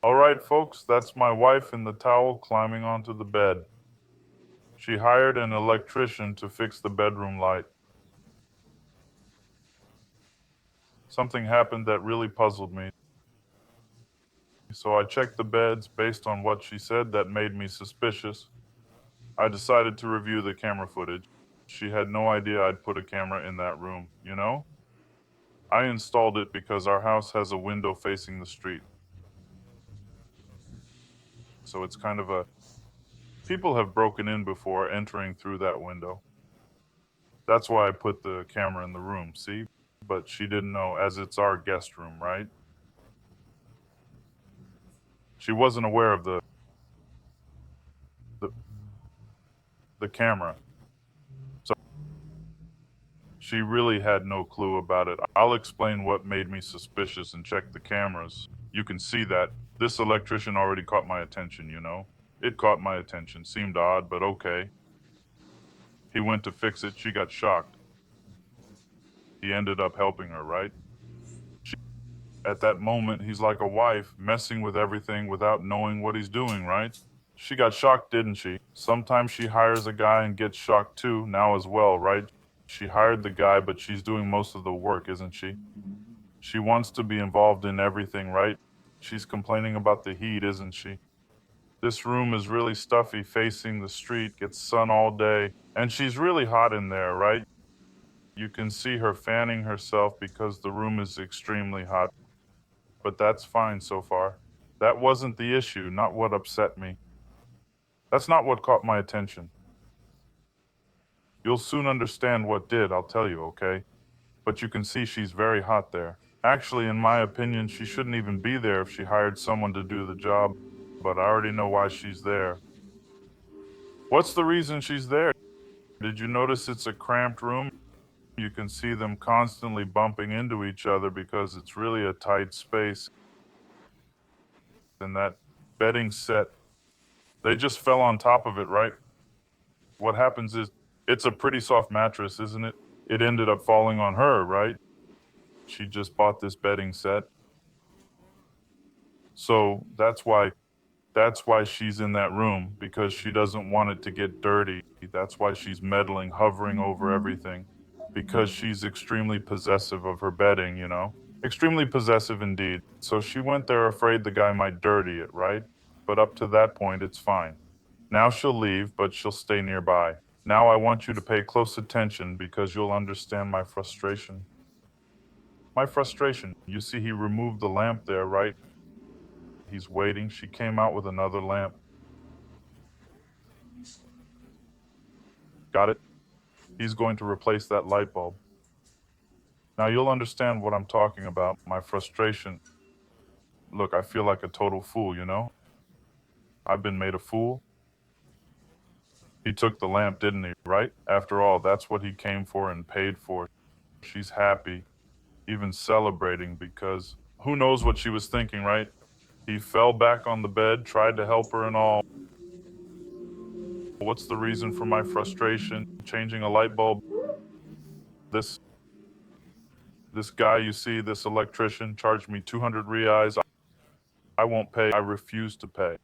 All right, folks, that's my wife in the towel climbing onto the bed. She hired an electrician to fix the bedroom light. Something happened that really puzzled me. So I checked the beds based on what she said that made me suspicious. I decided to review the camera footage. She had no idea I'd put a camera in that room, you know? I installed it because our house has a window facing the street. So it's kind of a people have broken in before entering through that window. That's why I put the camera in the room, see? But she didn't know, as it's our guest room, right? She wasn't aware of the, the camera. So she really had no clue about it. I'll explain what made me suspicious and check the cameras. You can see that this electrician already caught my attention, you know? It caught my attention. Seemed odd, but okay. He went to fix it. She got shocked. He ended up helping her, right? At that moment, he's like a wife, messing with everything without knowing what he's doing, right? She got shocked, didn't she? Sometimes she hires a guy and gets shocked too, now as well, right? She hired the guy, but she's doing most of the work, isn't she? She wants to be involved in everything, right? She's complaining about the heat, isn't she? This room is really stuffy, facing the street, gets sun all day, and she's really hot in there, right? You can see her fanning herself because the room is extremely hot. But that's fine so far. That wasn't the issue, not what upset me. That's not what caught my attention. You'll soon understand what did, I'll tell you, okay? But you can see she's very hot there. Actually, in my opinion, she shouldn't even be there if she hired someone to do the job, but I already know why she's there. What's the reason she's there? Did you notice it's a cramped room? You can see them constantly bumping into each other because it's really a tight space. And that bedding set, they just fell on top of it, right? What happens is it's a pretty soft mattress, isn't it? It ended up falling on her, right? She just bought this bedding set. So that's why she's in that room, because she doesn't want it to get dirty. That's why she's meddling, hovering over everything, because she's extremely possessive of her bedding, you know? Extremely possessive indeed. So she went there afraid the guy might dirty it, right? But up to that point, it's fine. Now she'll leave, but she'll stay nearby. Now I want you to pay close attention because you'll understand my frustration. My frustration. You see, he removed the lamp there, right? He's waiting. She came out with another lamp. Got it? He's going to replace that light bulb. Now you'll understand what I'm talking about. My frustration. Look, I feel like a total fool, you know? I've been made a fool. He took the lamp, didn't he, right? After all, that's what he came for and paid for. She's happy, even celebrating, because who knows what she was thinking, right? He fell back on the bed, tried to help her and all. What's the reason for my frustration? Changing a light bulb. This this guy you see, this electrician, charged me 200 reais. I won't pay. I refuse to pay.